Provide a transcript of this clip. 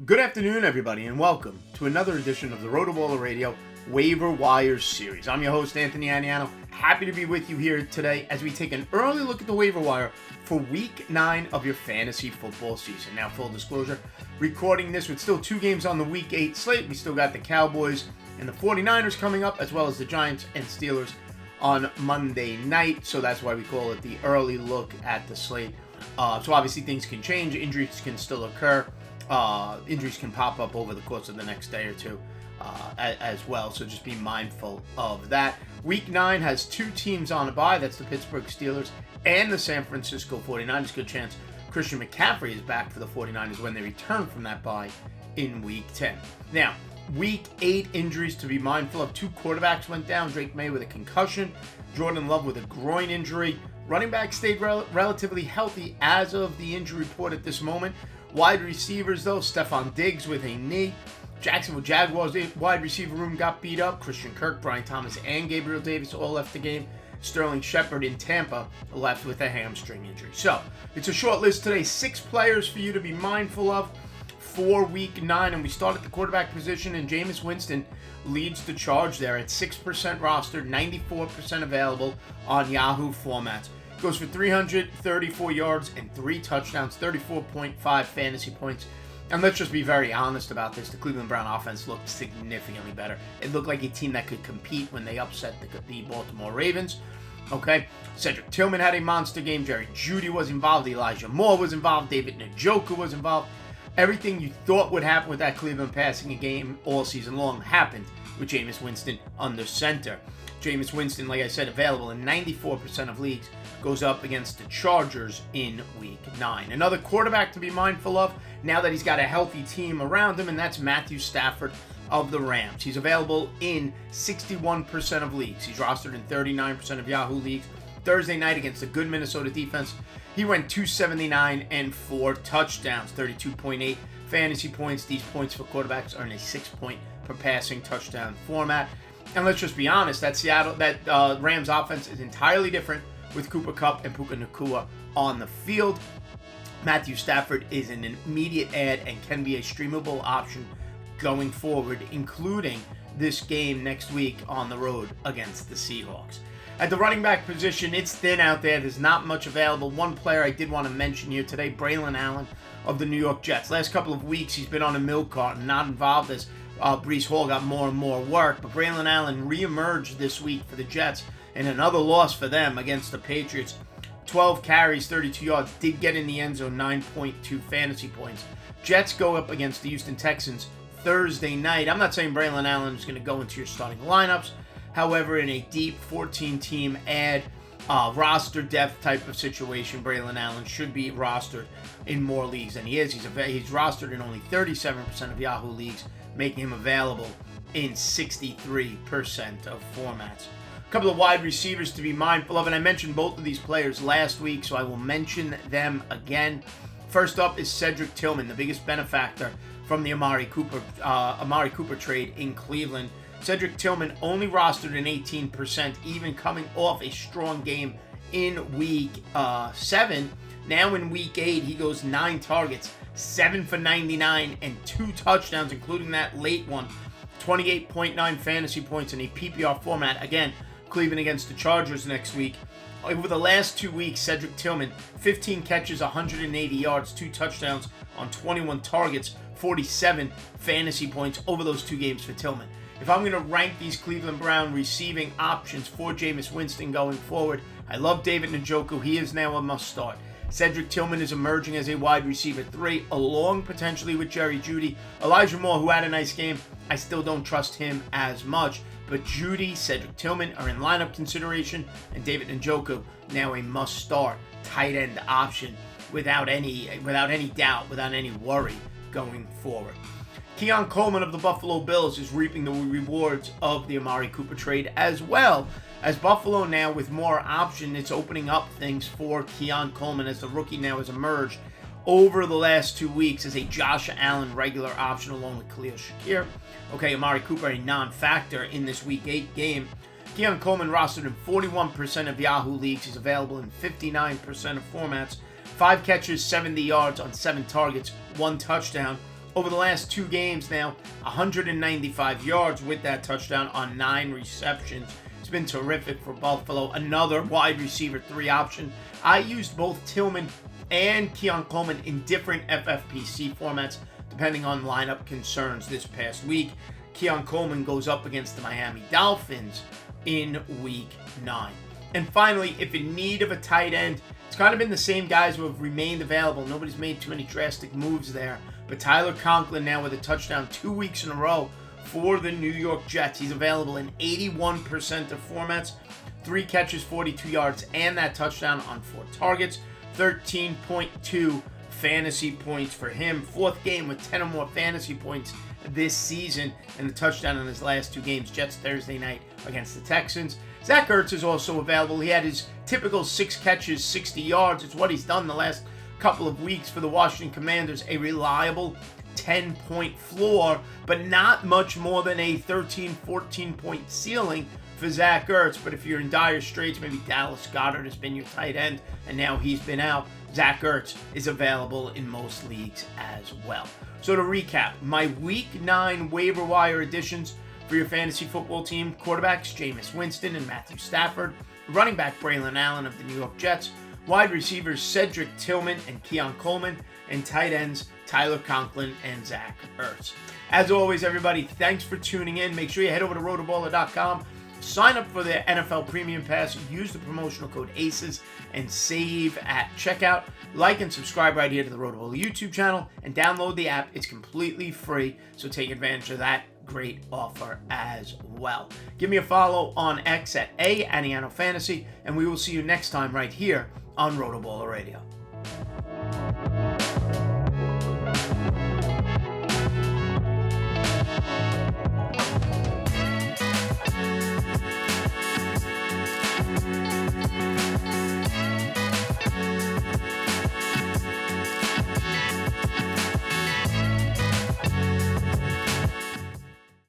Good afternoon, everybody, and welcome to another edition of the RotoBaller Radio Waiver Wire Series. I'm your host, Anthony Aniano. Happy to be with you here today as we take an early look at the waiver wire for Week 9 of your fantasy football season. Now, full disclosure, recording this with still 2 games on the Week 8 slate. We still got the Cowboys and the 49ers coming up, as well as the Giants and Steelers on Monday night. So that's why we call it the early look at the slate. So obviously things can change. Injuries can still occur. Injuries can pop up over the course of the next day or two as well, so just be mindful of that. Week 9 has 2 teams on a bye. That's the Pittsburgh Steelers and the San Francisco 49ers. Good chance Christian McCaffrey is back for the 49ers when they return from that bye in Week 10. Now, Week 8 injuries to be mindful of. 2 quarterbacks went down. Drake May with a concussion, Jordan Love with a groin injury. Running back stayed relatively healthy as of the injury report at this moment. Wide receivers, though, Stephon Diggs with a knee. Jacksonville Jaguars wide receiver room got beat up. Christian Kirk, Brian Thomas, and Gabriel Davis all left the game. Sterling Shepard in Tampa left with a hamstring injury. So, it's a short list today. 6 players for you to be mindful of for Week 9. And we start at the quarterback position, and Jameis Winston leads the charge there at 6% rostered, 94% available on Yahoo formats. Goes for 334 yards and 3 touchdowns, 34.5 fantasy points. And let's just be very honest about this. The Cleveland Brown offense looked significantly better. It looked like a team that could compete when they upset the Baltimore Ravens. Okay, Cedric Tillman had a monster game. Jerry Jeudy was involved. Elijah Moore was involved. David Njoku was involved. Everything you thought would happen with that Cleveland passing game all season long happened with Jameis Winston under center. Jameis Winston, like I said, available in 94% of leagues, goes up against the Chargers in Week 9. Another quarterback to be mindful of now that he's got a healthy team around him, and that's Matthew Stafford of the Rams. He's available in 61% of leagues. He's rostered in 39% of Yahoo leagues. Thursday night against a good Minnesota defense, he went 279 and 4 touchdowns, 32.8 fantasy points. These points for quarterbacks are in a 6-point per passing touchdown format. And let's just be honest, that Rams offense is entirely different with Cooper Kupp and Puka Nacua on the field. Matthew Stafford is an immediate add and can be a streamable option going forward, including this game next week on the road against the Seahawks. At the running back position, it's thin out there. There's not much available. One player I did want to mention here today, Braylon Allen of the New York Jets. Last couple of weeks, he's been on a milk carton, not involved as Breece Hall got more and more work. But Braylon Allen reemerged this week for the Jets in another loss for them against the Patriots. 12 carries, 32 yards, did get in the end zone, 9.2 fantasy points. Jets go up against the Houston Texans Thursday night. I'm not saying Braylon Allen is going to go into your starting lineups. However, in a deep 14-team ad, roster depth type of situation, Braylon Allen should be rostered in more leagues than he is. He's rostered in only 37% of Yahoo leagues, making him available in 63% of formats. A couple of wide receivers to be mindful of, and I mentioned both of these players last week, so I will mention them again. First up is Cedric Tillman, the biggest benefactor from the Amari Cooper trade in Cleveland. Cedric Tillman only rostered in 18%, even coming off a strong game in Week 7. Now in Week 8, he goes 9 targets, 7 for 99, and 2 touchdowns, including that late one. 28.9 fantasy points in a PPR format. Again, Cleveland against the Chargers next week. Over the last 2 weeks, Cedric Tillman, 15 catches, 180 yards, 2 touchdowns on 21 targets, 47 fantasy points over those 2 games for Tillman. If I'm going to rank these Cleveland Brown receiving options for Jameis Winston going forward, I love David Njoku. He is now a must-start. Cedric Tillman is emerging as a wide receiver 3, along potentially with Jerry Jeudy. Elijah Moore, who had a nice game, I still don't trust him as much. But Jeudy, Cedric Tillman are in lineup consideration, and David Njoku now a must-start tight end option without any doubt, without any worry going forward. Keon Coleman of the Buffalo Bills is reaping the rewards of the Amari Cooper trade, as well as Buffalo now with more option. It's opening up things for Keon Coleman as the rookie now has emerged over the last 2 weeks as a Josh Allen regular option along with Khalil Shakir. Okay, Amari Cooper a non-factor in this Week 8 game. Keon Coleman rostered in 41% of Yahoo leagues. He's available in 59% of formats. 5 catches, 70 yards on 7 targets, 1 touchdown. Over the last 2 games now, 195 yards with that touchdown on 9 receptions. It's been terrific for Buffalo. Another wide receiver 3 option. I used both Tillman and Keon Coleman in different FFPC formats, depending on lineup concerns this past week. Keon Coleman goes up against the Miami Dolphins in Week 9. And finally, if in need of a tight end, it's kind of been the same guys who have remained available. Nobody's made too many drastic moves there. But Tyler Conklin now with a touchdown 2 weeks in a row for the New York Jets. He's available in 81% of formats. 3 catches, 42 yards, and that touchdown on 4 targets. 13.2 fantasy points for him. 4th game with 10 or more fantasy points this season, and the touchdown in his last 2 games. Jets Thursday night against the Texans. Zach Ertz is also available. He had his typical 6 catches, 60 yards. It's what he's done the last couple of weeks for the Washington Commanders. A reliable 10-point floor, but not much more than a 13, 14-point ceiling for Zach Ertz. But if you're in dire straits, maybe Dallas Goedert has been your tight end, and now he's been out. Zach Ertz is available in most leagues as well. So to recap, my Week 9 waiver wire additions for your fantasy football team: quarterbacks Jameis Winston and Matthew Stafford, running back Braylon Allen of the New York Jets, wide receivers Cedric Tillman and Keon Coleman, and tight ends Tyler Conklin and Zach Ertz. As always, everybody, thanks for tuning in. Make sure you head over to RotoBaller.com, sign up for the NFL Premium Pass, use the promotional code ACES, and save at checkout. Like and subscribe right here to the RotoBaller YouTube channel, and download the app. It's completely free, so take advantage of that great offer as well. Give me a follow on X at @Aniano Fantasy, and we will see you next time right here on RotoBaller Radio.